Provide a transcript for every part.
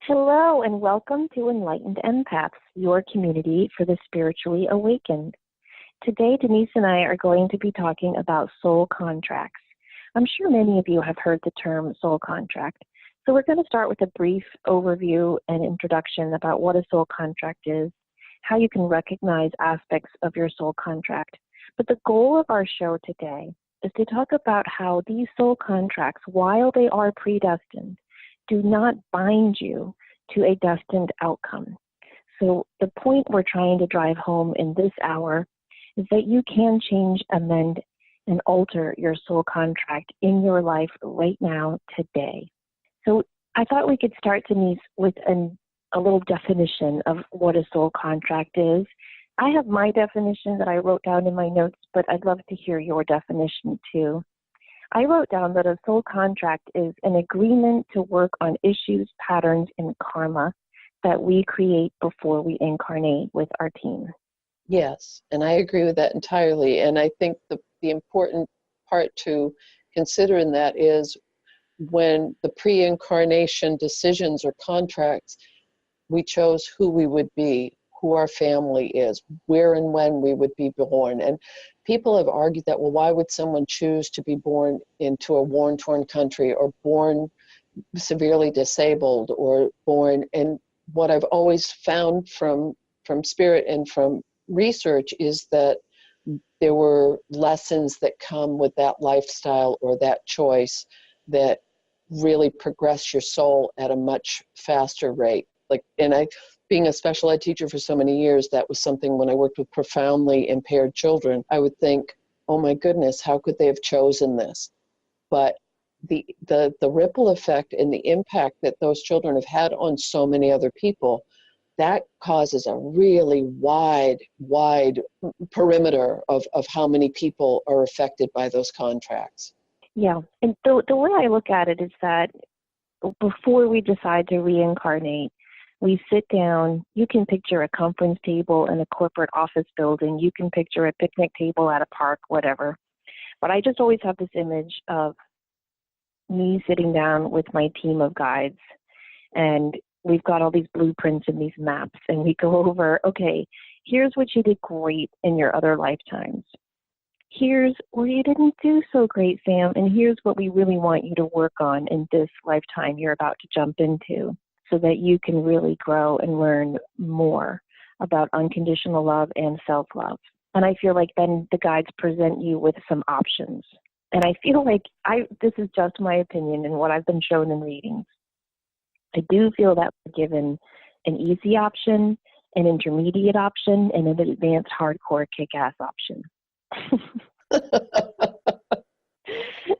Hello, and welcome to Enlightened Empaths, your community for the spiritually awakened. Today, Denise and I are going to be talking about soul contracts. I'm sure many of you have heard the term soul contract. So we're going to start with a brief overview and introduction about what a soul contract is, how you can recognize aspects of your soul contract. But the goal of our show today is to talk about how these soul contracts, while they are predestined, do not bind you to a destined outcome. So the point we're trying to drive home in this hour is that you can change, amend, and alter your soul contract in your life right now, today. So I thought we could start, Denise, with a little definition of what a soul contract is. I have my definition that I wrote down in my notes, but I'd love to hear your definition too. I wrote down that a soul contract is an agreement to work on issues, patterns, and karma that we create before we incarnate with our team. Yes, and I agree with that entirely. And I think the important part to consider in that is when the pre-incarnation decisions or contracts, we chose who we would be, who our family is, where and when we would be born. And people have argued that, well, why would someone choose to be born into a war-torn country or born severely disabled or born? And what I've always found from spirit and from research is that there were lessons that come with that lifestyle or that choice that really progress your soul at a much faster rate. Being a special ed teacher for so many years, that was something when I worked with profoundly impaired children, I would think, oh my goodness, how could they have chosen this? But the ripple effect and the impact that those children have had on so many other people, that causes a really wide perimeter of how many people are affected by those contracts. Yeah, and the way I look at it is that before we decide to reincarnate, we sit down. You can picture a conference table in a corporate office building. You can picture a picnic table at a park, whatever. But I just always have this image of me sitting down with my team of guides, and we've got all these blueprints and these maps, and we go over, okay, here's what you did great in your other lifetimes. Here's where you didn't do so great, Sam, and here's what we really want you to work on in this lifetime you're about to jump into, so that you can really grow and learn more about unconditional love and self-love. And I feel like then the guides present you with some options. And I feel like this is just my opinion and what I've been shown in readings. I do feel that we're given an easy option, an intermediate option, and an advanced hardcore kick-ass option.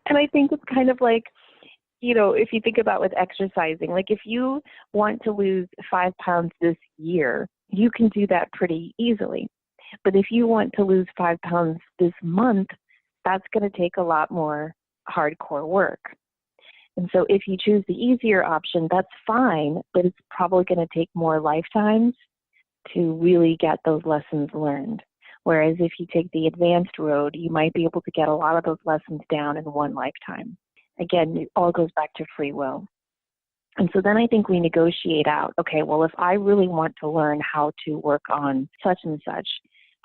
And I think it's kind of like, you know, if you think about with exercising, like if you want to lose 5 pounds this year, you can do that pretty easily. But if you want to lose 5 pounds this month, that's going to take a lot more hardcore work. And so if you choose the easier option, that's fine, but it's probably going to take more lifetimes to really get those lessons learned. Whereas if you take the advanced road, you might be able to get a lot of those lessons down in one lifetime. Again, it all goes back to free will. And so then I think we negotiate out, okay, well, if I really want to learn how to work on such and such,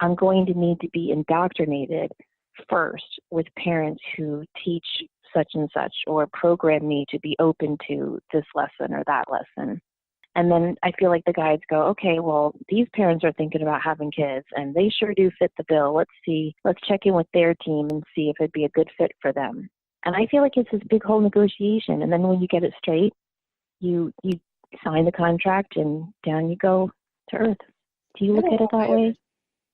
I'm going to need to be indoctrinated first with parents who teach such and such or program me to be open to this lesson or that lesson. And then I feel like the guides go, okay, well, these parents are thinking about having kids and they sure do fit the bill. Let's check in with their team and see if it'd be a good fit for them. And I feel like it's this big whole negotiation. And then when you get it straight, you sign the contract and down you go to earth. Do you look at it that way?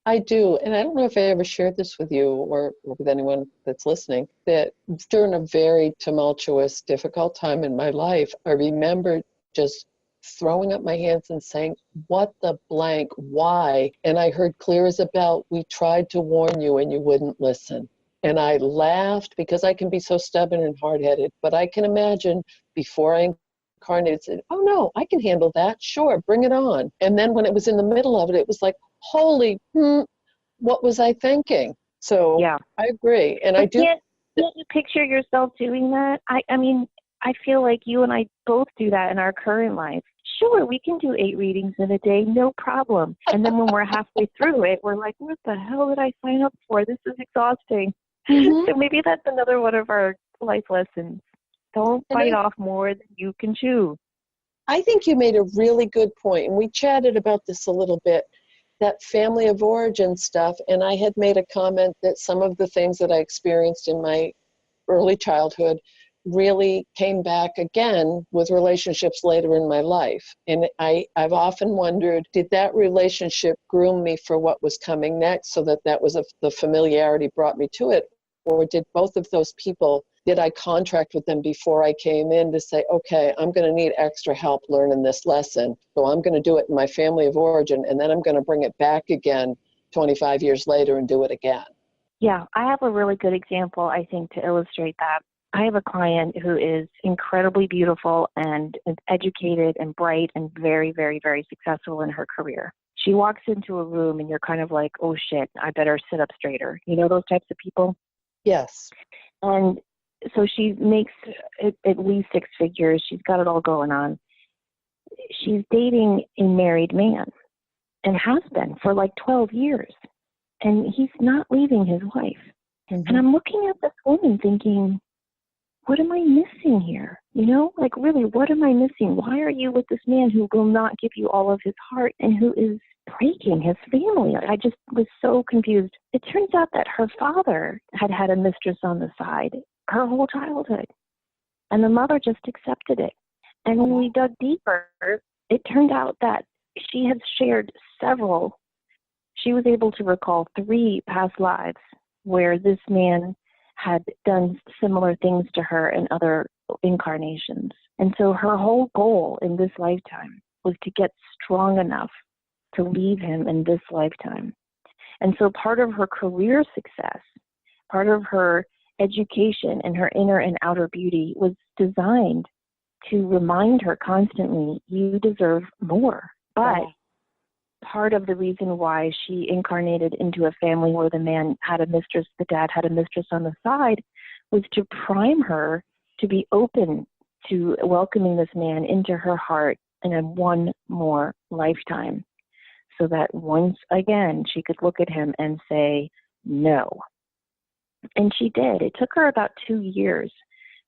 I do. And I don't know if I ever shared this with you or with anyone that's listening, that during a very tumultuous, difficult time in my life, I remember just throwing up my hands and saying, what the blank, why? And I heard clear as a bell, we tried to warn you and you wouldn't listen. And I laughed because I can be so stubborn and hard-headed, but I can imagine before I incarnated, said, oh no, I can handle that. Sure, bring it on. And then when it was in the middle of it, it was like, holy, what was I thinking? So yeah. I agree. And I do. Can't you picture yourself doing that? I mean, I feel like you and I both do that in our current life. Sure, we can do 8 readings in a day, no problem. And then when we're halfway through it, we're like, what the hell did I sign up for? This is exhausting. So maybe that's another one of our life lessons. Don't bite off more than you can chew. I think you made a really good point, and we chatted about this a little bit, that family of origin stuff, and I had made a comment that some of the things that I experienced in my early childhood really came back again with relationships later in my life. And I've often wondered, did that relationship groom me for what was coming next, so that was the familiarity brought me to it? Or did both of those people, did I contract with them before I came in to say, okay, I'm going to need extra help learning this lesson, so I'm going to do it in my family of origin, and then I'm going to bring it back again 25 years later and do it again? Yeah, I have a really good example, I think, to illustrate that. I have a client who is incredibly beautiful and educated and bright and very, very, very successful in her career. She walks into a room and you're kind of like, oh shit, I better sit up straighter. You know those types of people? Yes. And so she makes at least 6 figures. She's got it all going on. She's dating a married man and has been for like 12 years. And he's not leaving his wife. And I'm looking at this woman thinking, what am I missing here? You know, like really, what am I missing? Why are you with this man who will not give you all of his heart and who is breaking his family? I just was so confused. It turns out that her father had had a mistress on the side her whole childhood, and the mother just accepted it. And when we dug deeper, it turned out that she had shared she was able to recall 3 past lives where this man had done similar things to her in other incarnations. And so her whole goal in this lifetime was to get strong enough to leave him in this lifetime. And so part of her career success, part of her education and her inner and outer beauty was designed to remind her constantly, you deserve more. But part of the reason why she incarnated into a family where the man had a mistress, the dad had a mistress on the side, was to prime her to be open to welcoming this man into her heart in a one more lifetime, so that once again she could look at him and say no. And she did. It took her about 2 years,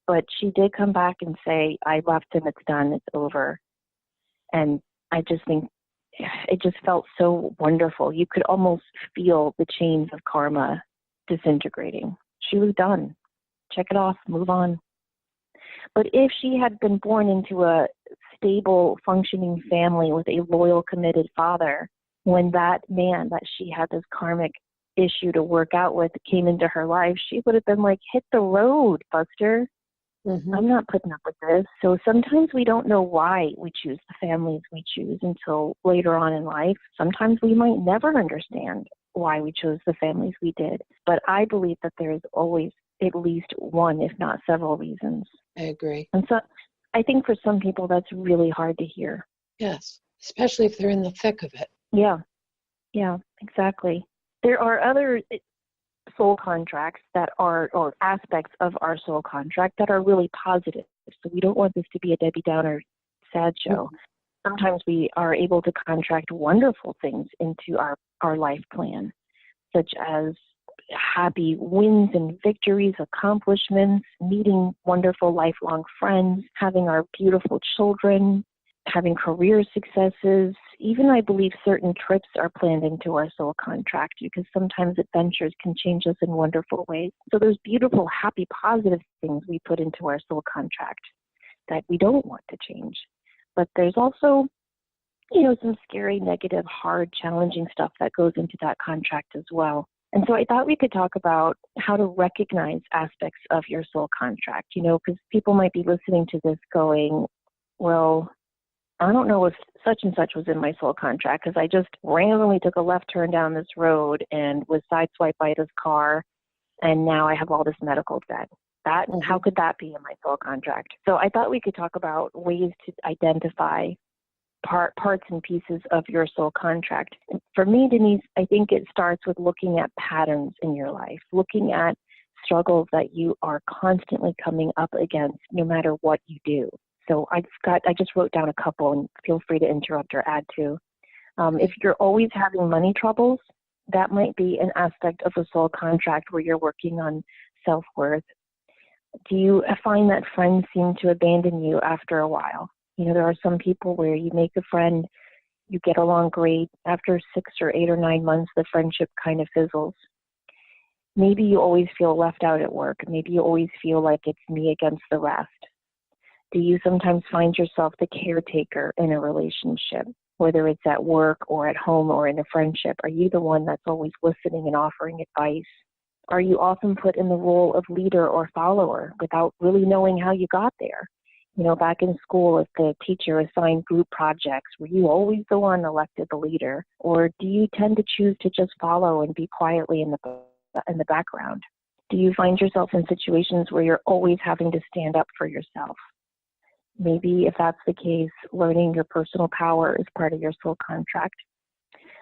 but she did come back and say, I left him, it's done, it's over. And I just think it just felt so wonderful. You could almost feel the chains of karma disintegrating. She was done. Check it off, move on. But if she had been born into a stable, functioning family with a loyal, committed father, when that man that she had this karmic issue to work out with came into her life, she would have been like, hit the road, Buster. I'm not putting up with this. So sometimes we don't know why we choose the families we choose until later on in life. Sometimes we might never understand why we chose the families we did. But I believe that there is always at least one, if not several reasons. I agree. And so I think for some people that's really hard to hear. Yes, especially if they're in the thick of it. Yeah, exactly. There are other soul contracts that are, or aspects of our soul contract that are really positive. So we don't want this to be a Debbie Downer sad show. Sometimes we are able to contract wonderful things into our life plan, such as happy wins and victories, accomplishments, meeting wonderful lifelong friends, having our beautiful children, having career successes. Even I believe certain trips are planned into our soul contract because sometimes adventures can change us in wonderful ways. So there's beautiful, happy, positive things we put into our soul contract that we don't want to change. But there's also, some scary, negative, hard, challenging stuff that goes into that contract as well. And so I thought we could talk about how to recognize aspects of your soul contract, because people might be listening to this going, well, I don't know if such and such was in my soul contract because I just randomly took a left turn down this road and was sideswiped by this car, and now I have all this medical debt. How could that be in my soul contract? So I thought we could talk about ways to identify parts and pieces of your soul contract. And for me, Denise, I think it starts with looking at patterns in your life, looking at struggles that you are constantly coming up against no matter what you do. So I just wrote down a couple, and feel free to interrupt or add to. If you're always having money troubles, that might be an aspect of a soul contract where you're working on self-worth. Do you find that friends seem to abandon you after a while? You know, there are some people where you make a friend, you get along great. After 6 or 8 or 9 months, the friendship kind of fizzles. Maybe you always feel left out at work. Maybe you always feel like it's me against the rest. Do you sometimes find yourself the caretaker in a relationship, whether it's at work or at home or in a friendship? Are you the one that's always listening and offering advice? Are you often put in the role of leader or follower without really knowing how you got there? You know, back in school, if the teacher assigned group projects, were you always the one elected the leader? Or do you tend to choose to just follow and be quietly in the background? Do you find yourself in situations where you're always having to stand up for yourself? Maybe if that's the case, learning your personal power is part of your soul contract.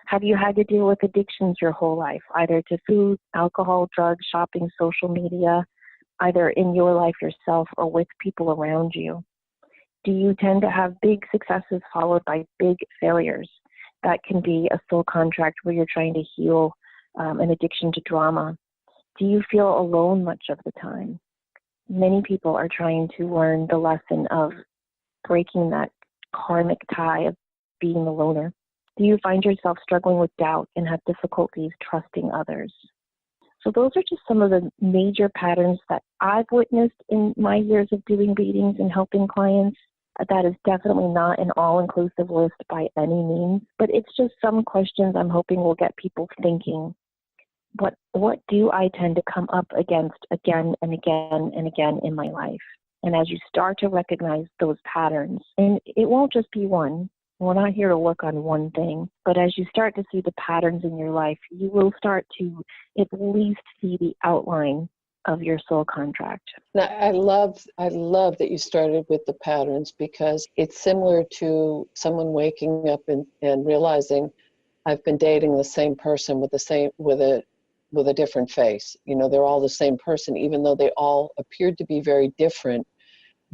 Have you had to deal with addictions your whole life, either to food, alcohol, drugs, shopping, social media, either in your life yourself or with people around you? Do you tend to have big successes followed by big failures? That can be a soul contract where you're trying to heal an addiction to drama. Do you feel alone much of the time? Many people are trying to learn the lesson of breaking that karmic tie of being a loner. Do you find yourself struggling with doubt and have difficulties trusting others? So those are just some of the major patterns that I've witnessed in my years of doing readings and helping clients. That is definitely not an all-inclusive list by any means, but it's just some questions I'm hoping will get people thinking. What do I tend to come up against again and again and again in my life? And as you start to recognize those patterns, and it won't just be one, we're not here to work on one thing, but as you start to see the patterns in your life, you will start to at least see the outline of your soul contract. Now, I love that you started with the patterns, because it's similar to someone waking up and realizing I've been dating the same person with a different face. You know, they're all the same person, even though they all appeared to be very different.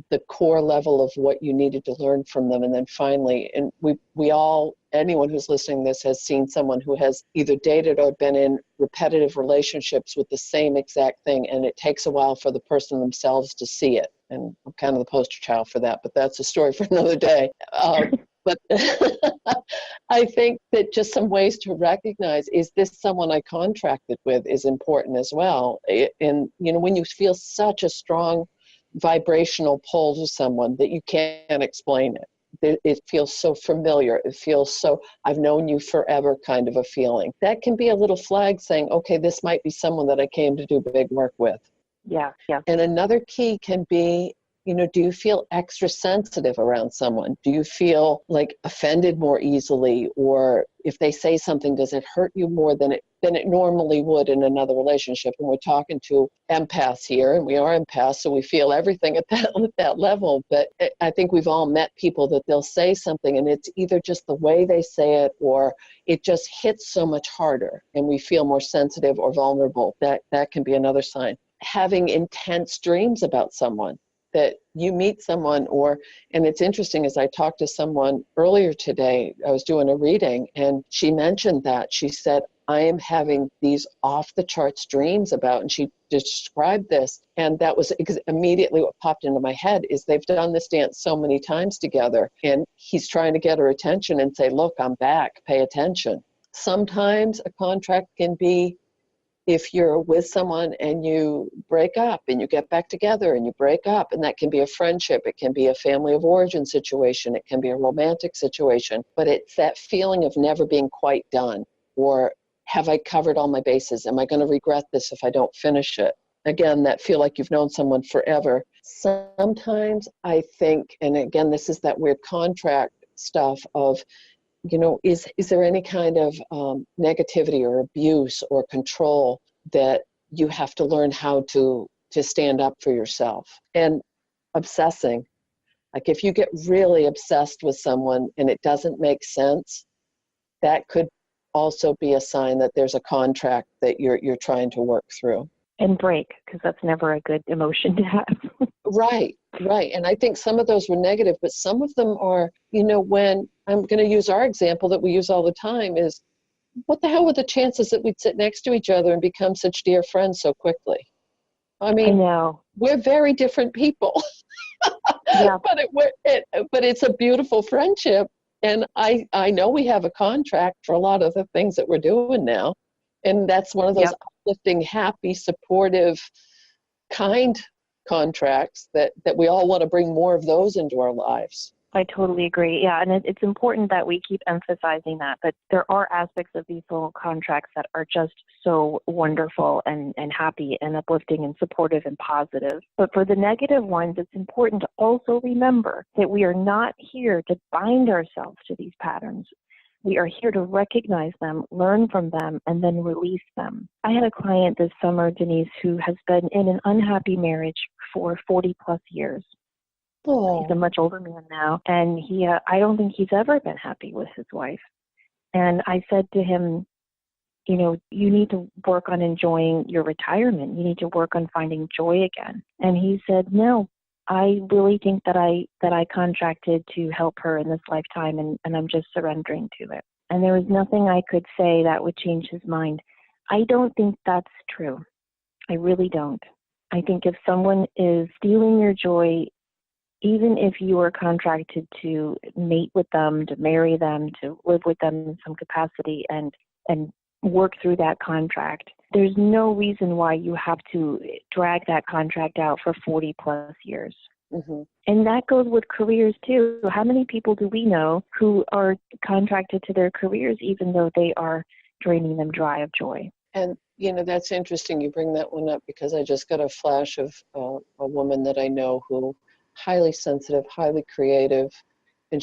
The core level of what you needed to learn from them, and then finally, and we all, anyone who's listening to this has seen someone who has either dated or been in repetitive relationships with the same exact thing, and it takes a while for the person themselves to see it. And I'm kind of the poster child for that, but that's a story for another day. But I think that just some ways to recognize, is this someone I contracted with, is important as well. And, you know, when you feel such a strong vibrational pull to someone that you can't explain it. It feels so familiar. It feels so, I've known you forever kind of a feeling. That can be a little flag saying, okay, this might be someone that I came to do big work with. Yeah. And another key can be, you know, do you feel extra sensitive around someone? Do you feel like offended more easily? Or if they say something, does it hurt you more than it normally would in another relationship? And we're talking to empaths here, and we are empaths, so we feel everything at that level. But I think we've all met people that they'll say something, and it's either just the way they say it, or it just hits so much harder, and we feel more sensitive or vulnerable. That can be another sign. Having intense dreams about someone, that you meet someone, and it's interesting, as I talked to someone earlier today, I was doing a reading, and she mentioned that. She said, I am having these off-the-charts dreams about, and she described this, and that was immediately what popped into my head, is they've done this dance so many times together, and he's trying to get her attention and say, look, I'm back, pay attention. Sometimes a contract can be, if you're with someone and you break up and you get back together and you break up, and that can be a friendship, it can be a family of origin situation, it can be a romantic situation, but it's that feeling of never being quite done, or have I covered all my bases? Am I going to regret this if I don't finish it? Again, that feel like you've known someone forever. Sometimes I think, and again, this is that weird contract stuff of, you know, is there any kind of negativity or abuse or control that you have to learn how to stand up for yourself? And obsessing, like if you get really obsessed with someone and it doesn't make sense, that could also be a sign that there's a contract that you're trying to work through. And break, because that's never a good emotion to have. Right, right. And I think some of those were negative, but some of them are, when I'm going to use our example that we use all the time is, what the hell were the chances that we'd sit next to each other and become such dear friends so quickly? I I mean, know. we're very different people, Yeah. but it's a beautiful friendship. And I know we have a contract for a lot of the things that we're doing now. And that's one of those Yep. uplifting, happy, supportive, kind contracts that we all want to bring more of those into our lives. I totally agree. Yeah, and it's important that we keep emphasizing that there are aspects of these little contracts that are just so wonderful and happy and uplifting and supportive and positive. But for the negative ones, it's important to also remember that we are not here to bind ourselves to these patterns. We are here to recognize them, learn from them, and then release them. I had a client this summer, Denise, who has been in an unhappy marriage for 40 plus years. He's a Oh, much older man now, and I don't think he's ever been happy with his wife. And I said to him, you need to work on enjoying your retirement. You need to work on finding joy again. And he said, no, I really think that I contracted to help her in this lifetime, and I'm just surrendering to it. And there was nothing I could say that would change his mind. I don't think that's true. I really don't. I think if someone is stealing your joy, even if you are contracted to mate with them, to marry them, to live with them in some capacity and work through that contract, there's no reason why you have to drag that contract out for 40 plus years. mm-hmm. And that goes with careers too. How many people do we know who are contracted to their careers even though they are draining them dry of joy? And that's interesting you bring that one up, because I just got a flash of a woman that I know who highly sensitive, highly creative, and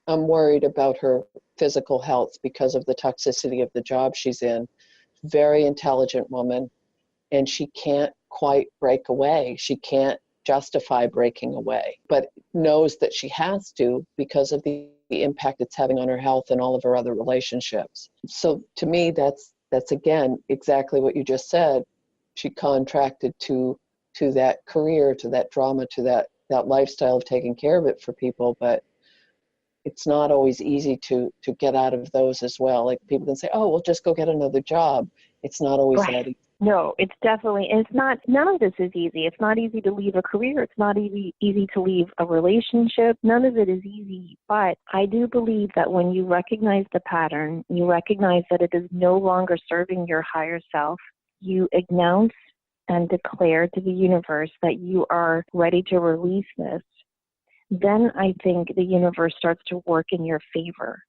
I'm worried about her physical health because of the toxicity of the job she's in. Very intelligent woman, and she can't quite break away. She can't justify breaking away, but knows that she has to because of the impact it's having on her health and all of her other relationships. So to me, that's again exactly what you just said. She contracted to that career, to that drama, to that lifestyle of taking care of it for people, but it's not always easy to get out of those as well. Like, people can say, oh, well, just go get another job. It's not always Right. that easy. No, it's definitely, and it's not, none of this is easy. It's not easy to leave a career. It's not easy to leave a relationship. None of it is easy. But I do believe that when you recognize the pattern, you recognize that it is no longer serving your higher self, you announce and declare to the universe that you are ready to release this, then I think the universe starts to work in your favor.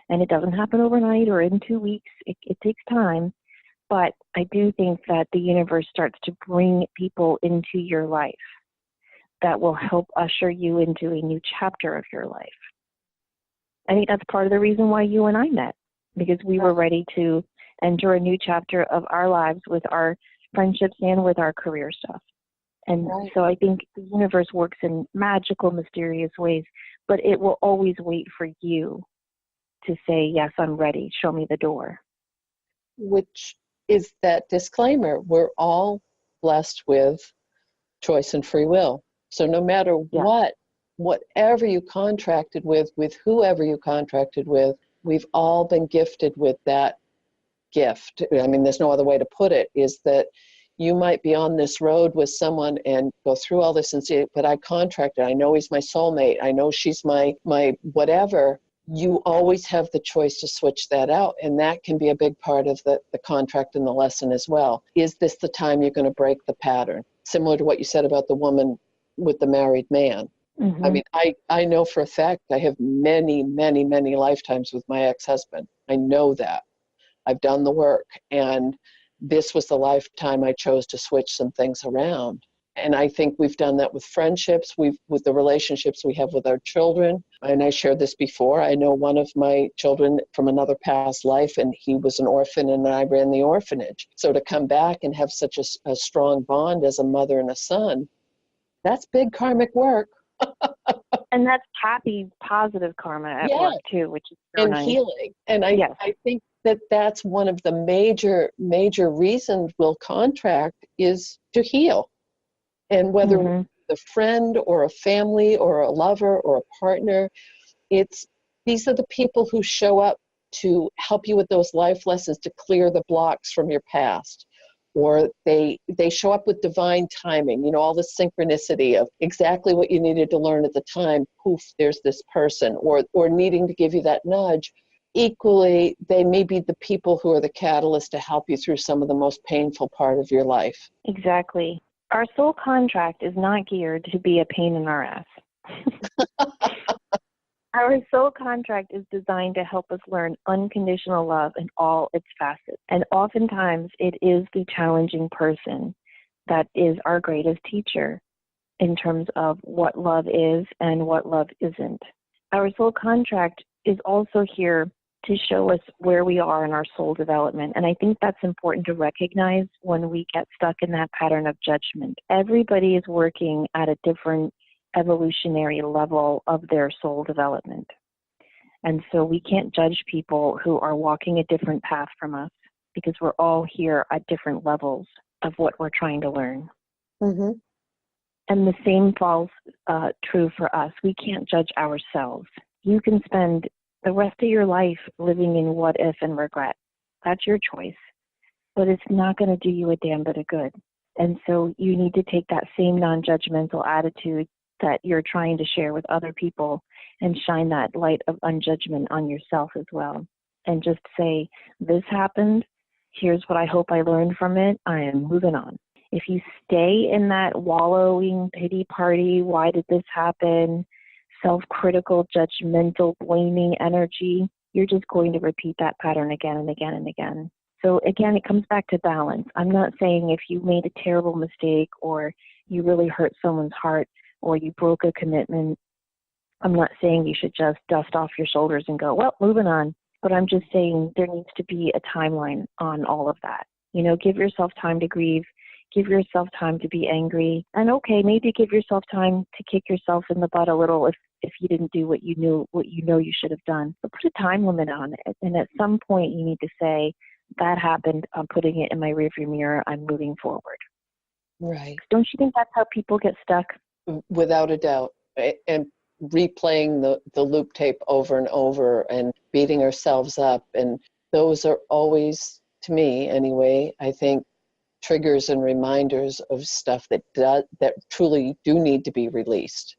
And it doesn't happen overnight or in 2 weeks. It takes time. But I do think that the universe starts to bring people into your life that will help usher you into a new chapter of your life. I think that's part of the reason why you and I met, because we were ready to enter a new chapter of our lives with our friendships and with our career stuff. And so I think the universe works in magical, mysterious ways, but it will always wait for you to say, yes, I'm ready. Show me the door. Which is that disclaimer. We're all blessed with choice and free will. So no matter Yeah. whatever you contracted with whoever you contracted with, we've all been gifted with that gift. I mean, there's no other way to put it, is that you might be on this road with someone and go through all this and say, but I contracted, I know he's my soulmate, I know she's my whatever. You always have the choice to switch that out. And that can be a big part of the contract and the lesson as well. Is this the time you're going to break the pattern? Similar to what you said about the woman with the married man. Mm-hmm. I mean, I know for a fact I have many, many, many lifetimes with my ex-husband. I know that. I've done the work. And this was the lifetime I chose to switch some things around. And I think we've done that with friendships, with the relationships we have with our children. And I shared this before. I know one of my children from another past life, and he was an orphan, and I ran the orphanage. So to come back and have such a strong bond as a mother and a son, that's big karmic work. And that's happy, positive karma at work too, which is so and nice. healing. And I think that that's one of the major reasons we'll contract is to heal. And whether Mm-hmm. the friend or a family or a lover or a partner, these are the people who show up to help you with those life lessons, to clear the blocks from your past. Or they show up with divine timing, all the synchronicity of exactly what you needed to learn at the time. Poof, there's this person, or needing to give you that nudge. Equally, they may be the people who are the catalyst to help you through some of the most painful part of your life. Exactly. Our soul contract is not geared to be a pain in our ass. Our soul contract is designed to help us learn unconditional love in all its facets. And oftentimes it is the challenging person that is our greatest teacher in terms of what love is and what love isn't. Our soul contract is also here to show us where we are in our soul development. And I think that's important to recognize when we get stuck in that pattern of judgment. Everybody is working at a different evolutionary level of their soul development. And so we can't judge people who are walking a different path from us, because we're all here at different levels of what we're trying to learn. Mm-hmm. And the same falls true for us. We can't judge ourselves. You can spend the rest of your life living in what if and regret. That's your choice. But it's not going to do you a damn bit of good. And so you need to take that same non-judgmental attitude that you're trying to share with other people and shine that light of unjudgment on yourself as well. And just say, this happened. Here's what I hope I learned from it. I am moving on. If you stay in that wallowing pity party, why did this happen, self-critical, judgmental, blaming energy, you're just going to repeat that pattern again and again and again. So again, it comes back to balance. I'm not saying if you made a terrible mistake or you really hurt someone's heart or you broke a commitment, I'm not saying you should just dust off your shoulders and go, well, moving on. But I'm just saying there needs to be a timeline on all of that. Give yourself time to grieve. Give yourself time to be angry. And okay, maybe give yourself time to kick yourself in the butt a little if you didn't do what you know you should have done. But put a time limit on it. And at some point you need to say, that happened, I'm putting it in my rearview mirror, I'm moving forward. Right. Don't you think that's how people get stuck? Without a doubt. And replaying the loop tape over and over and beating ourselves up. And those are always, to me anyway, I think, triggers and reminders of stuff that truly do need to be released,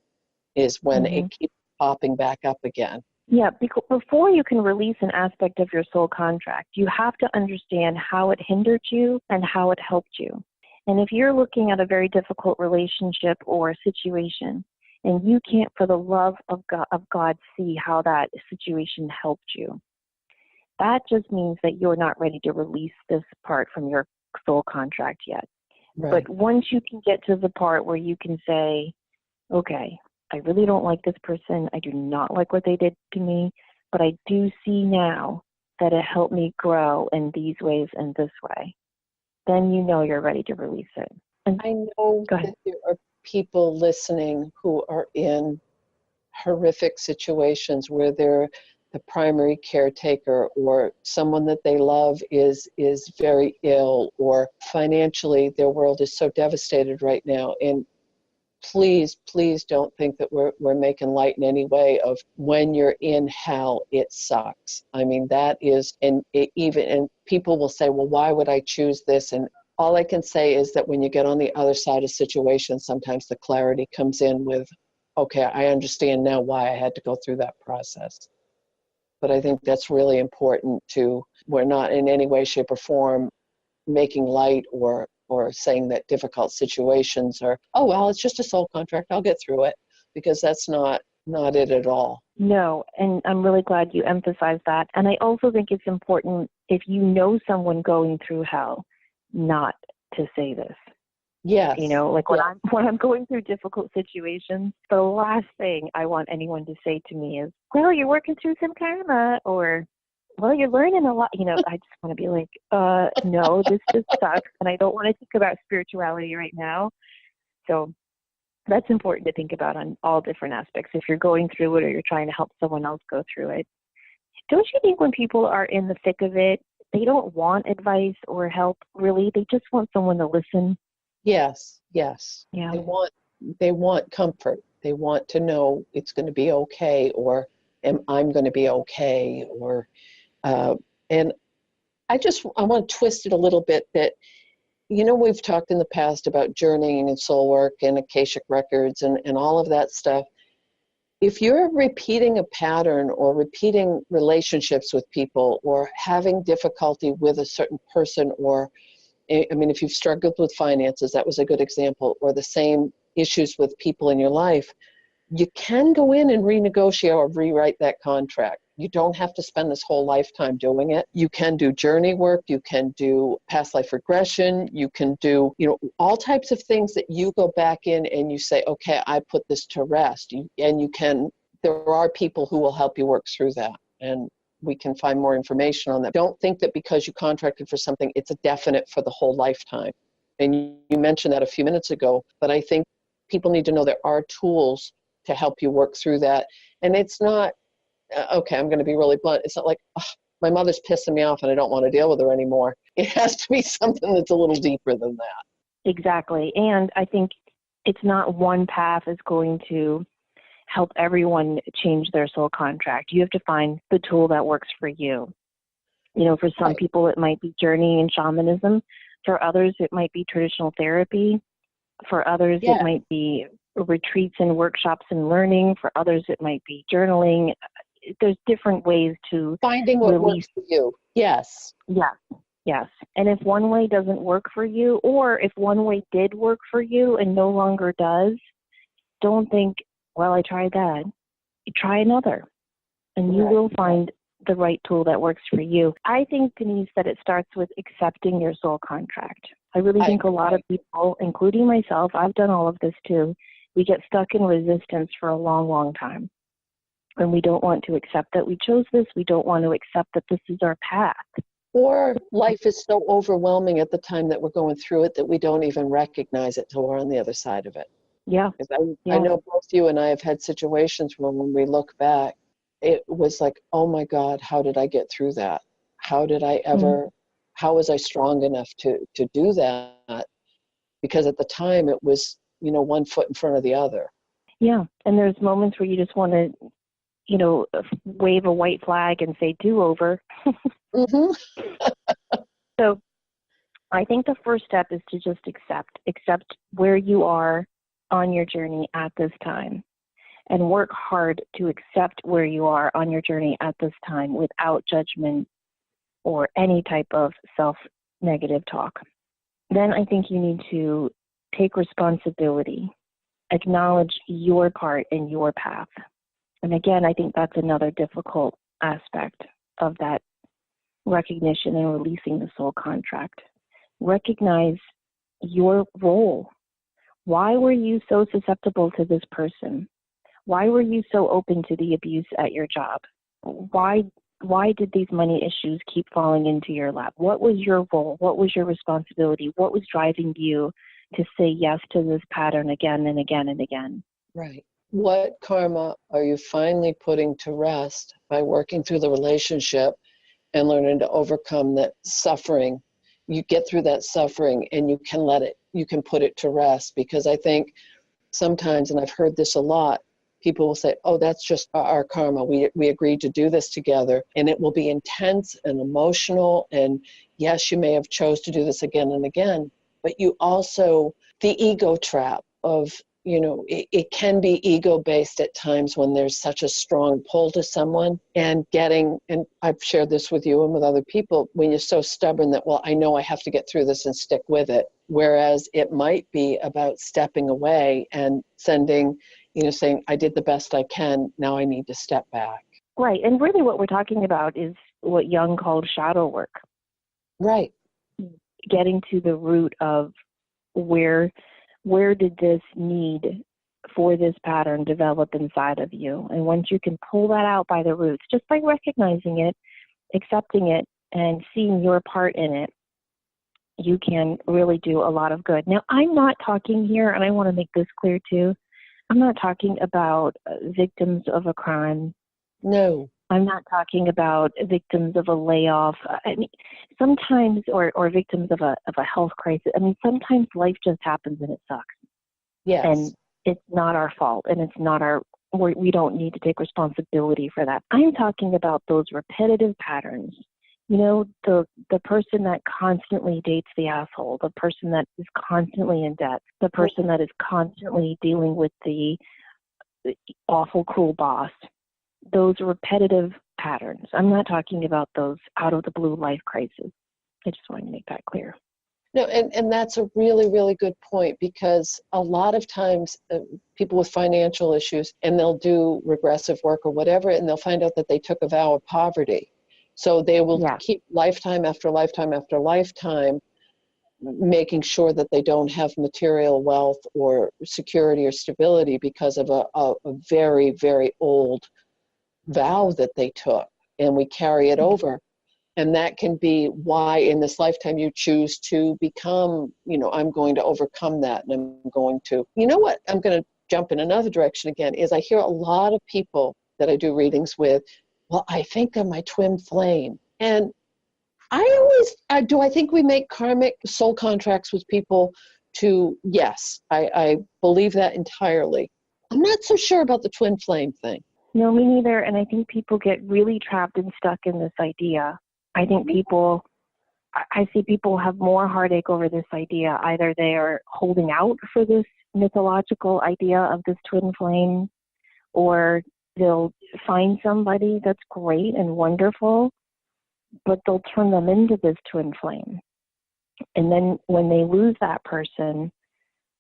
is when it keeps popping back up again. Yeah, because before you can release an aspect of your soul contract, you have to understand how it hindered you and how it helped you. And if you're looking at a very difficult relationship or situation, and you can't, for the love of God, see how that situation helped you, that just means that you're not ready to release this part from your soul contract yet. Right. But once you can get to the part where you can say, okay, I really don't like this person. I do not like what they did to me, but I do see now that it helped me grow in these ways and this way. Then you're ready to release it. And I know that there are people listening who are in horrific situations where they're the primary caretaker, or someone that they love is very ill, or financially their world is so devastated right now. And please don't think that we're making light in any way of when you're in hell, it sucks. I mean, that is, and people will say, well, why would I choose this? And all I can say is that when you get on the other side of situations, sometimes the clarity comes in with, okay, I understand now why I had to go through that process. But I think that's really important too. We're not in any way, shape, or form making light or saying that difficult situations are, oh, well, it's just a soul contract, I'll get through it, because that's not it at all. No, and I'm really glad you emphasized that. And I also think it's important, if you know someone going through hell, not to say this. Yes. When I'm going through difficult situations, the last thing I want anyone to say to me is, well, you're working through some karma, or, well, you're learning a lot. I just want to be like, no, this just sucks. And I don't want to think about spirituality right now. So that's important to think about on all different aspects. If you're going through it or you're trying to help someone else go through it, Don't you think when people are in the thick of it, they don't want advice or help, really? They just want someone to listen. Yes, yes. Yeah. They want comfort. They want to know it's going to be okay, or I'm going to be okay, or and I want to twist it a little bit that, we've talked in the past about journeying and soul work and Akashic records and all of that stuff. If you're repeating a pattern or repeating relationships with people or having difficulty with a certain person, or, I mean, if you've struggled with finances, that was a good example, or the same issues with people in your life, you can go in and renegotiate or rewrite that contract. You don't have to spend this whole lifetime doing it. You can do journey work. You can do past life regression. You can do, all types of things that you go back in and you say, okay, I put this to rest. There are people who will help you work through that. And we can find more information on that. Don't think that because you contracted for something, it's a definite for the whole lifetime. And you mentioned that a few minutes ago, but I think people need to know there are tools to help you work through that. And it's not, okay, I'm going to be really blunt. It's not like, oh, my mother's pissing me off and I don't want to deal with her anymore. It has to be something that's a little deeper than that. Exactly. And I think it's not one path is going to help everyone change their soul contract. You have to find the tool that works for you. For some Right. people, it might be journeying and shamanism. For others, it might be traditional therapy. For others, Yeah. it might be retreats and workshops and learning. For others, it might be journaling. There's different ways to Finding what release. works for you. Yes. Yes. And if one way doesn't work for you, or if one way did work for you and no longer does, don't think, well, I tried that. You try another, and you Right. will find the right tool that works for you. I think, Denise, that it starts with accepting your soul contract. I really think a lot of people, including myself, I've done all of this too, we get stuck in resistance for a long, long time. And we don't want to accept that we chose this. We don't want to accept that this is our path. Or life is so overwhelming at the time that we're going through it that we don't even recognize it till we're on the other side of it. Yeah. I know both you and I have had situations where when we look back, it was like, oh my God, how did I get through that? How did I ever, how was I strong enough to do that? Because at the time it was, one foot in front of the other. Yeah. And there's moments where you just want to, wave a white flag and say do-over. Mm-hmm. So I think the first step is to just accept where you are on your journey at this time, and work hard to accept where you are on your journey at this time without judgment or any type of self-negative talk. Then I think you need to take responsibility, acknowledge your part in your path. And again, I think that's another difficult aspect of that recognition and releasing the soul contract. Recognize your role. Why were you so susceptible to this person? Why were you so open to the abuse at your job? Why did these money issues keep falling into your lap? What was your role? What was your responsibility? What was driving you to say yes to this pattern again and again and again? Right. What karma are you finally putting to rest by working through the relationship and learning to overcome that suffering? You get through that suffering and you can put it to rest. Because I think sometimes, and I've heard this a lot, people will say, oh, that's just our karma. We agreed to do this together, and it will be intense and emotional. And yes, you may have chose to do this again and again, but you also, the ego trap of, it can be ego-based at times when there's such a strong pull to someone, and I've shared this with you and with other people, when you're so stubborn that, well, I know I have to get through this and stick with it. Whereas it might be about stepping away and saying, I did the best I can, now I need to step back. Right. And really what we're talking about is what Jung called shadow work. Right. Getting to the root of where did this need for this pattern develop inside of you? And once you can pull that out by the roots, just by recognizing it, accepting it, and seeing your part in it, you can really do a lot of good. Now, I'm not talking here, and I want to make this clear too, I'm not talking about victims of a crime. No. I'm not talking about victims of a layoff. I mean, sometimes, or victims of a health crisis. I mean, sometimes life just happens and it sucks. Yes. And it's not our fault, and it's not we don't need to take responsibility for that. I'm talking about those repetitive patterns. You know, the person that constantly dates the asshole, the person that is constantly in debt, the person that is constantly dealing with the awful, cruel boss. Those repetitive patterns. I'm not talking about those out of the blue life crises. I just wanted to make that clear. No, and that's a really, really good point, because a lot of times people with financial issues, and they'll do regressive work or whatever, and they'll find out that they took a vow of poverty. So they will keep lifetime after lifetime after lifetime making sure that they don't have material wealth or security or stability because of a very, very old vow that they took, and we carry it over. And that can be why in this lifetime you choose to become, I'm going to overcome that, and I'm going to, what, I'm going to jump in another direction again, is I hear a lot of people that I do readings with, well, I think I'm my twin flame. And I think we make karmic soul contracts with people to, yes, I believe that entirely. I'm not so sure about the twin flame thing. No, me neither. And I think people get really trapped and stuck in this idea. I think I see people have more heartache over this idea. Either they are holding out for this mythological idea of this twin flame, or they'll find somebody that's great and wonderful, but they'll turn them into this twin flame. And then when they lose that person,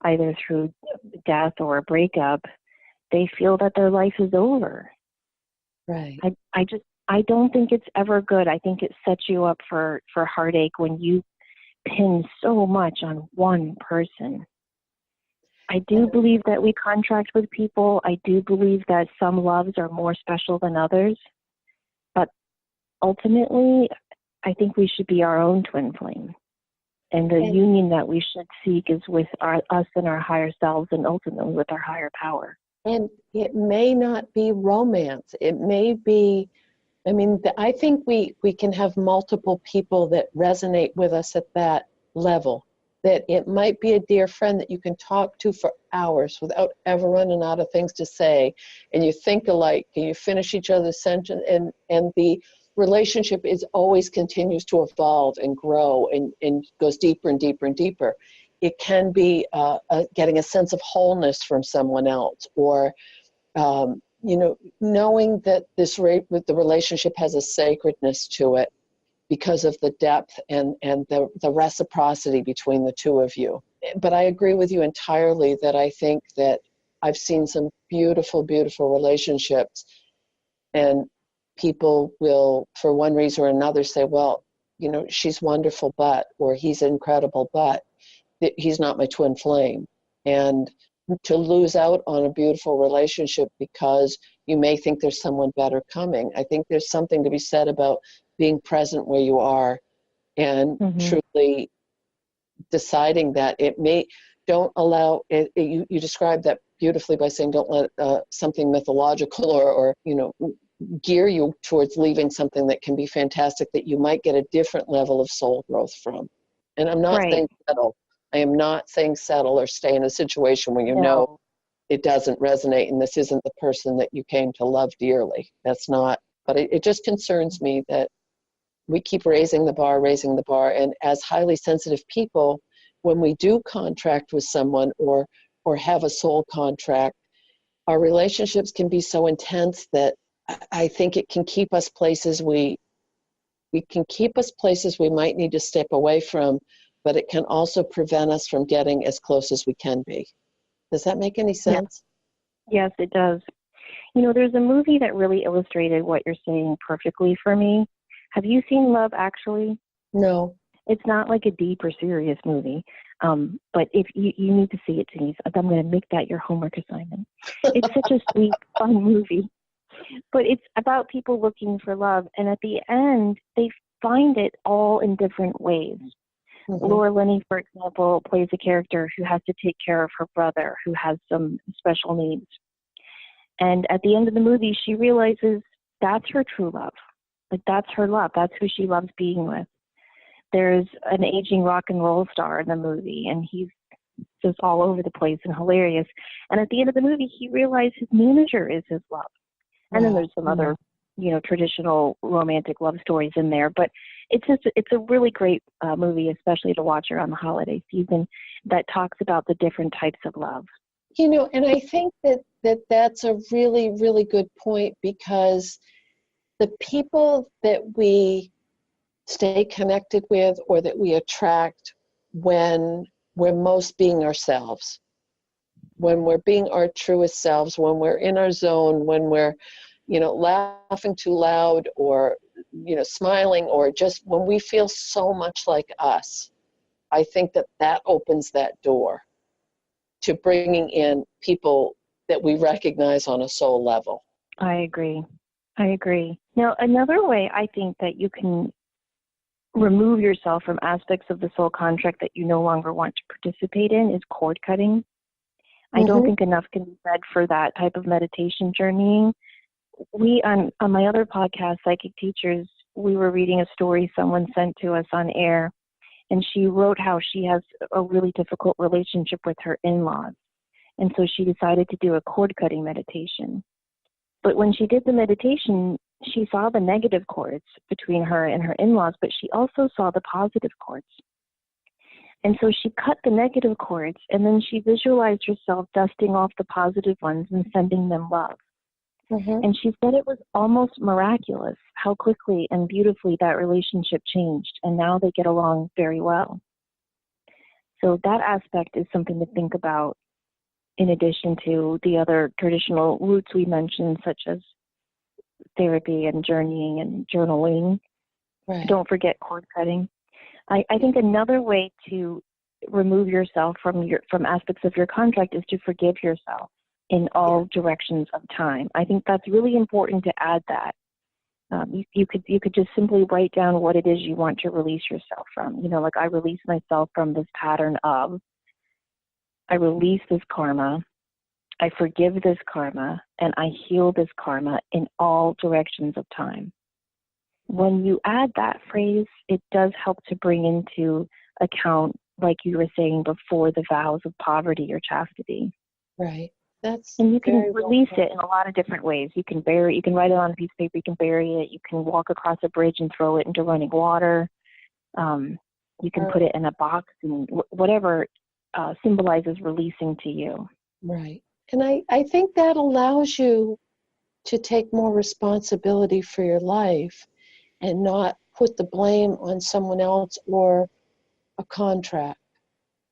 either through death or a breakup, they feel that their life is over. Right. I don't think it's ever good. I think it sets you up for heartache when you pin so much on one person. I do believe that we contract with people. I do believe that some loves are more special than others. But ultimately, I think we should be our own twin flame. And the union that we should seek is with us and our higher selves, and ultimately with our higher power. And it may not be romance. It may be, I think we can have multiple people that resonate with us at that level. That it might be a dear friend that you can talk to for hours without ever running out of things to say, and you think alike, and you finish each other's sentence, and the relationship always continues to evolve and grow and goes deeper and deeper and deeper. It can be getting a sense of wholeness from someone else, or knowing that the relationship has a sacredness to it because of the depth and the reciprocity between the two of you. But I agree with you entirely that I think that I've seen some beautiful, beautiful relationships, and people will, for one reason or another, say, well, she's wonderful, or he's incredible, but he's not my twin flame. And to lose out on a beautiful relationship because you may think there's someone better coming. I think there's something to be said about being present where you are and truly deciding that don't allow it. You described that beautifully by saying don't let something mythological or gear you towards leaving something that can be fantastic, that you might get a different level of soul growth from. And I'm not saying settle. I am not saying settle or stay in a situation where know it doesn't resonate and this isn't the person that you came to love dearly. That's not, but it just concerns me that we keep raising the bar. And as highly sensitive people, when we do contract with someone or have a soul contract, our relationships can be so intense that I think it can keep us places we might need to step away from, but it can also prevent us from getting as close as we can be. Does that make any sense? Yes, it does. There's a movie that really illustrated what you're saying perfectly for me. Have you seen Love Actually? No. It's not like a deep or serious movie, but if you need to see it, Denise. I'm going to make that your homework assignment. It's such a sweet, fun movie. But it's about people looking for love, and at the end, they find it all in different ways. Laura Linney, for example, plays a character who has to take care of her brother who has some special needs. And at the end of the movie, she realizes that's her true love. Like, that's her love. That's who she loves being with. There's an aging rock and roll star in the movie, and he's just all over the place and hilarious. And at the end of the movie, he realized his manager is his love. And then there's some other, traditional romantic love stories in there. But it's a really great movie, especially to watch around the holiday season, that talks about the different types of love. And I think that's a really, really good point, because the people that we stay connected with or that we attract when we're most being ourselves, when we're being our truest selves, when we're in our zone, when we're, laughing too loud, or, smiling, or just when we feel so much like us, I think that opens that door to bringing in people that we recognize on a soul level. I agree. Now, another way I think that you can remove yourself from aspects of the soul contract that you no longer want to participate in is cord cutting. I don't think enough can be said for that type of meditation journeying. We, on my other podcast, Psychic Teachers, we were reading a story someone sent to us on air, and she wrote how she has a really difficult relationship with her in-laws. And so she decided to do a cord cutting meditation. But when she did the meditation, she saw the negative cords between her and her in-laws, but she also saw the positive cords. And so she cut the negative cords, and then she visualized herself dusting off the positive ones and sending them love. And she said it was almost miraculous how quickly and beautifully that relationship changed, and now they get along very well. So that aspect is something to think about, in addition to the other traditional routes we mentioned, such as therapy and journeying and journaling. Right. Don't forget cord cutting. I think another way to remove yourself from aspects of your contract is to forgive yourself in all directions of time. I think that's really important to add that. You could just simply write down what it is you want to release yourself from. Like, I release myself from this pattern of, I release this karma, I forgive this karma, and I heal this karma in all directions of time. When you add that phrase, it does help to bring into account, like you were saying before, the vows of poverty or chastity. Right. And you can release it in a lot of different ways. You can write it on a piece of paper, you can bury it, you can walk across a bridge and throw it into running water. You can put it in a box, and whatever symbolizes releasing to you. Right. And I think that allows you to take more responsibility for your life and not put the blame on someone else or a contract.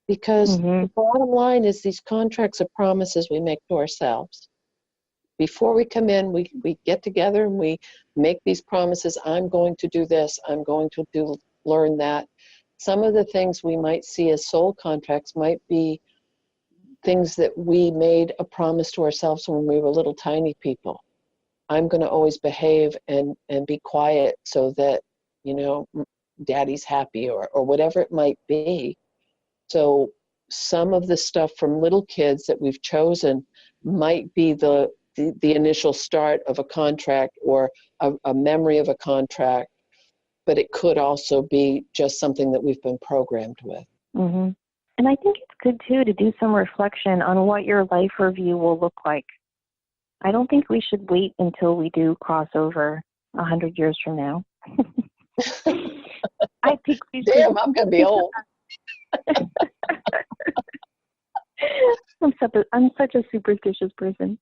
Because the bottom line is, these contracts are promises we make to ourselves. Before we come in, we get together and we make these promises. I'm going to do this. I'm going to learn that. Some of the things we might see as soul contracts might be things that we made a promise to ourselves when we were little tiny people. I'm going to always behave and be quiet so that, daddy's happy, or whatever it might be. So some of the stuff from little kids that we've chosen might be the initial start of a contract, or a memory of a contract, but it could also be just something that we've been programmed with. And I think it's good, too, to do some reflection on what your life review will look like. I don't think we should wait until we do cross over 100 years from now. I think we should. Damn, I'm going to be old. I'm such a superstitious person.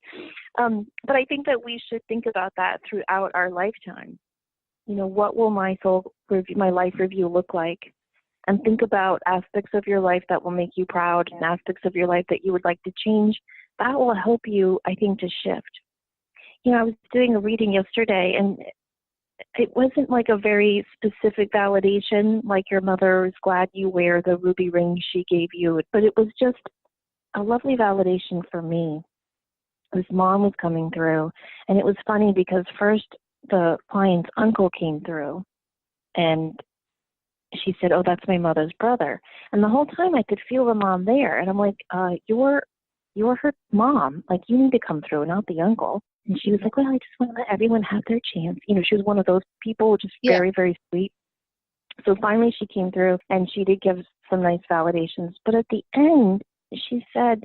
But I think that we should think about that throughout our lifetime. What will my life review look like? And think about aspects of your life that will make you proud, and aspects of your life that you would like to change. That will help you, I think, to shift. I was doing a reading yesterday, and it wasn't like a very specific validation, like your mother is glad you wear the ruby ring she gave you, but it was just a lovely validation for me. This mom was coming through, and it was funny because first the client's uncle came through, and she said, "Oh, that's my mother's brother." And the whole time I could feel the mom there, and I'm like, your you're her mom. Like, you need to come through, not the uncle. And she was like, well, I just want to let everyone have their chance. You know, she was one of those people, just Yeah. very, very sweet. So finally she came through and she did give some nice validations. But at the end, she said,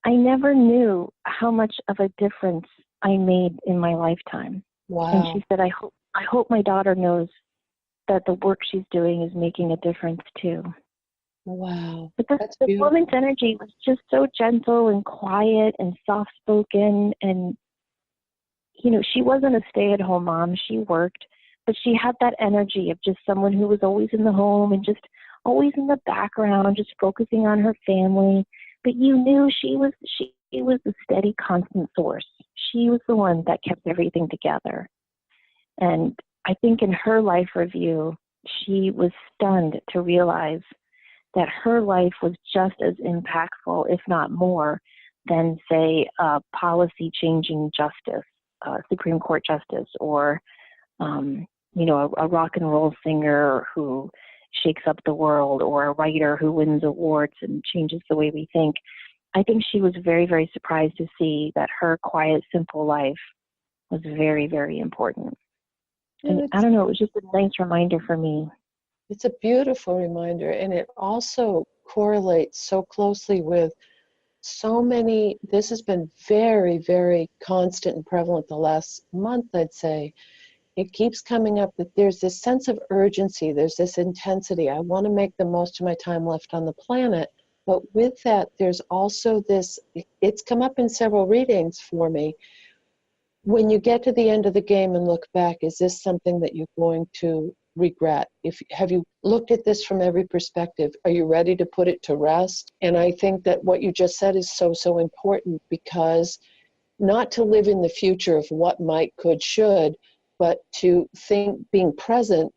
I never knew how much of a difference I made in my lifetime. Wow. And she said, I hope my daughter knows that the work she's doing is making a difference too. Wow. But That's the beautiful. woman's energy was just so gentle and quiet and soft-spoken. And, you know, she wasn't a stay-at-home mom. She worked, but she had that energy of just someone who was always in the home and just always in the background, just focusing on her family. But you knew she was the steady, constant source. She was the one that kept everything together. And I think in her life review, she was stunned to realize that her life was just as impactful, if not more, than, say, policy-changing justice, Supreme Court justice, or, you know, a rock and roll singer who shakes up the world, or a writer who wins awards and changes the way we think. I think she was very, very surprised to see that her quiet, simple life was very, very important. And I don't know, it was just a nice reminder for me. It's a beautiful reminder, and it also correlates so closely with so many. This has been very, very constant and prevalent the last month, I'd say. It keeps coming up that there's this sense of urgency, there's this intensity. I want to make the most of my time left on the planet. But with that, there's also this, it's come up in several readings for me. When you get to the end of the game and look back, is this something that you're going to regret? Have you looked at this from every perspective? Are you ready to put it to rest? And I think that what you just said is so, so important, because not to live in the future of what might, could, should, but to think, being present,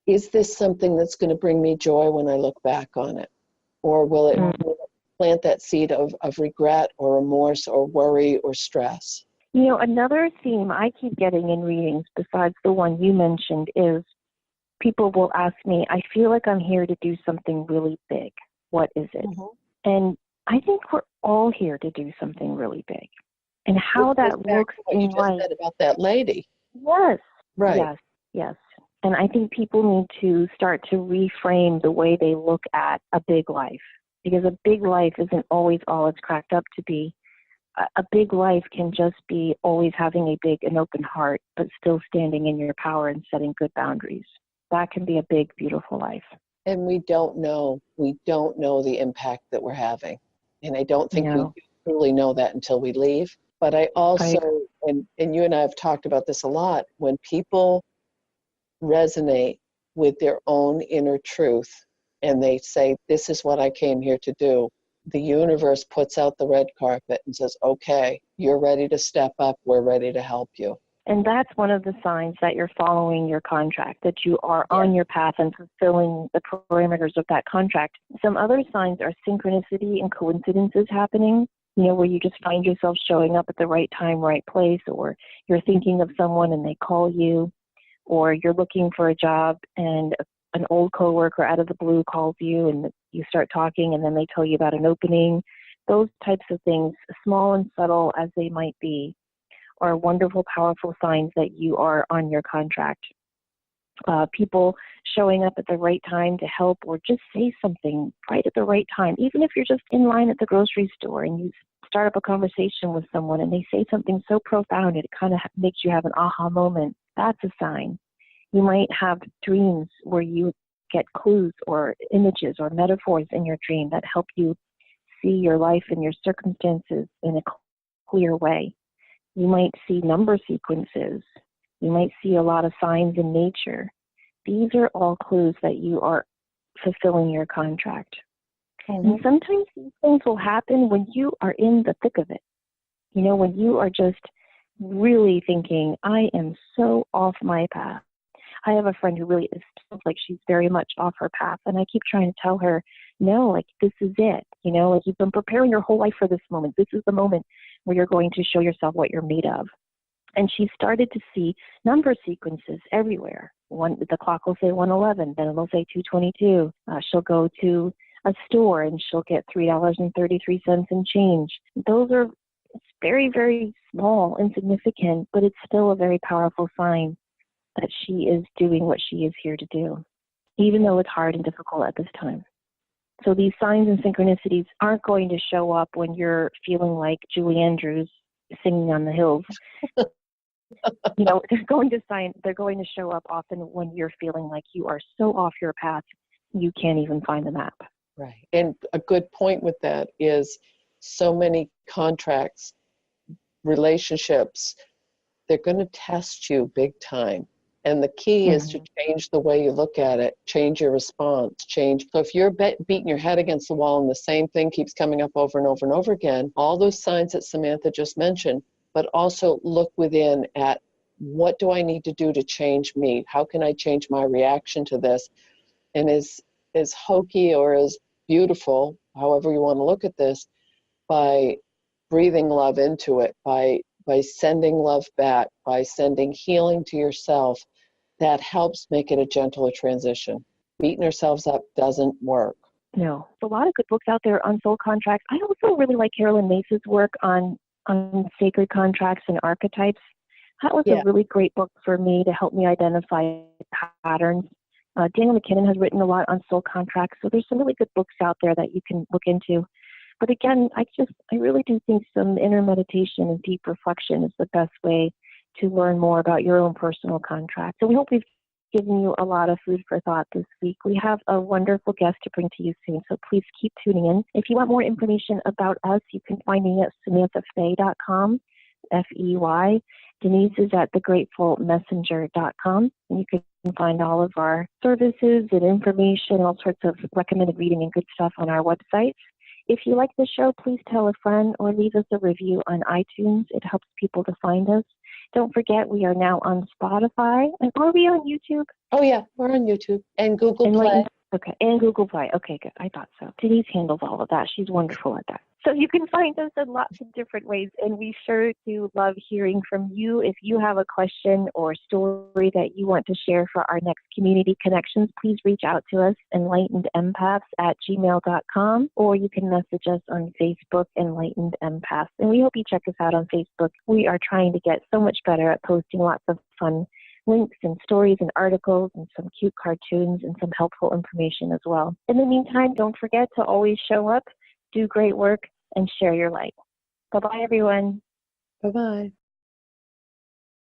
is this something that's going to bring me joy when I look back on it? Or will it plant that seed of regret or remorse or worry or stress? You know, another theme I keep getting in readings, besides the one you mentioned, is people will ask me, I feel like I'm here to do something really big. What is it? Mm-hmm. And I think we're all here to do something really big. And how that looks in life. What you just said about that lady. Yes. Right. Yes. Yes. And I think people need to start to reframe the way they look at a big life, because a big life isn't always all it's cracked up to be. A big life can just be always having a big and open heart, but still standing in your power and setting good boundaries. That can be a big, beautiful life. And we don't know the impact that we're having. And I don't think we truly know that until we leave. But I also, and you and I have talked about this a lot, when people resonate with their own inner truth and they say, this is what I came here to do, the universe puts out the red carpet and says, okay, you're ready to step up, we're ready to help you. And that's one of the signs that you're following your contract, that you are on your path and fulfilling the parameters of that contract. Some other signs are synchronicity and coincidences happening, you know, where you just find yourself showing up at the right time, right place, or you're thinking of someone and they call you, or you're looking for a job and an old coworker out of the blue calls you and you start talking and then they tell you about an opening. Those types of things, small and subtle as they might be, are wonderful, powerful signs that you are on your contract. People showing up at the right time to help or just say something right at the right time. Even if you're just in line at the grocery store and you start up a conversation with someone and they say something so profound it kind of makes you have an aha moment, that's a sign. You might have dreams where you get clues or images or metaphors in your dream that help you see your life and your circumstances in a clear way. You might see number sequences. You might see a lot of signs in nature. These are all clues that you are fulfilling your contract. Mm-hmm. And sometimes these things will happen when you are in the thick of it. You know, when you are just really thinking, I am so off my path. I have a friend who really feels like she's very much off her path. And I keep trying to tell her, no, like, this is it. You know, like, you've been preparing your whole life for this moment. This is the moment where you're going to show yourself what you're made of. And she started to see number sequences everywhere. The clock will say 111, then it'll say 222. She'll go to a store and she'll get $3.33 in change. Those are very, very small, insignificant, but it's still a very powerful sign that she is doing what she is here to do, even though it's hard and difficult at this time. So these signs and synchronicities aren't going to show up when you're feeling like Julie Andrews singing on the hills. They're going to show up often when you're feeling like you are so off your path, you can't even find the map. Right. And a good point with that is so many contracts, relationships, they're going to test you big time. And the key is to change the way you look at it, change your response, change. So if you're beating your head against the wall and the same thing keeps coming up over and over and over again, all those signs that Samantha just mentioned, but also look within at what do I need to do to change me? How can I change my reaction to this? And as hokey or as beautiful, however you want to look at this, by breathing love into it, by sending love back, by sending healing to yourself, that helps make it a gentler transition. Beating ourselves up doesn't work. No. There's a lot of good books out there on soul contracts. I also really like Carolyn Mace's work on sacred contracts and archetypes. That was a really great book for me to help me identify patterns. Daniel McKinnon has written a lot on soul contracts, so there's some really good books out there that you can look into. But again, I really do think some inner meditation and deep reflection is the best way to learn more about your own personal contract. So we hope we've given you a lot of food for thought this week. We have a wonderful guest to bring to you soon, so please keep tuning in. If you want more information about us, you can find me at SamanthaFey.com, F-E-Y. Denise is at thegratefulmessenger.com, and you can find all of our services and information, all sorts of recommended reading and good stuff on our website. If you like the show, please tell a friend or leave us a review on iTunes. It helps people to find us. Don't forget, we are now on Spotify. And are we on YouTube? Oh, yeah, we're on YouTube and Google Play. Okay, and Google Play. Okay, good. I thought so. Denise handles all of that. She's wonderful at that. So you can find us in lots of different ways, and we sure do love hearing from you. If you have a question or story that you want to share for our next community connections, please reach out to us, enlightenedempaths@gmail.com, or you can message us on Facebook, Enlightened Empaths. And we hope you check us out on Facebook. We are trying to get so much better at posting lots of fun links and stories and articles and some cute cartoons and some helpful information as well. In the meantime, don't forget to always show up, do great work, and share your light. Bye-bye, everyone. Bye-bye.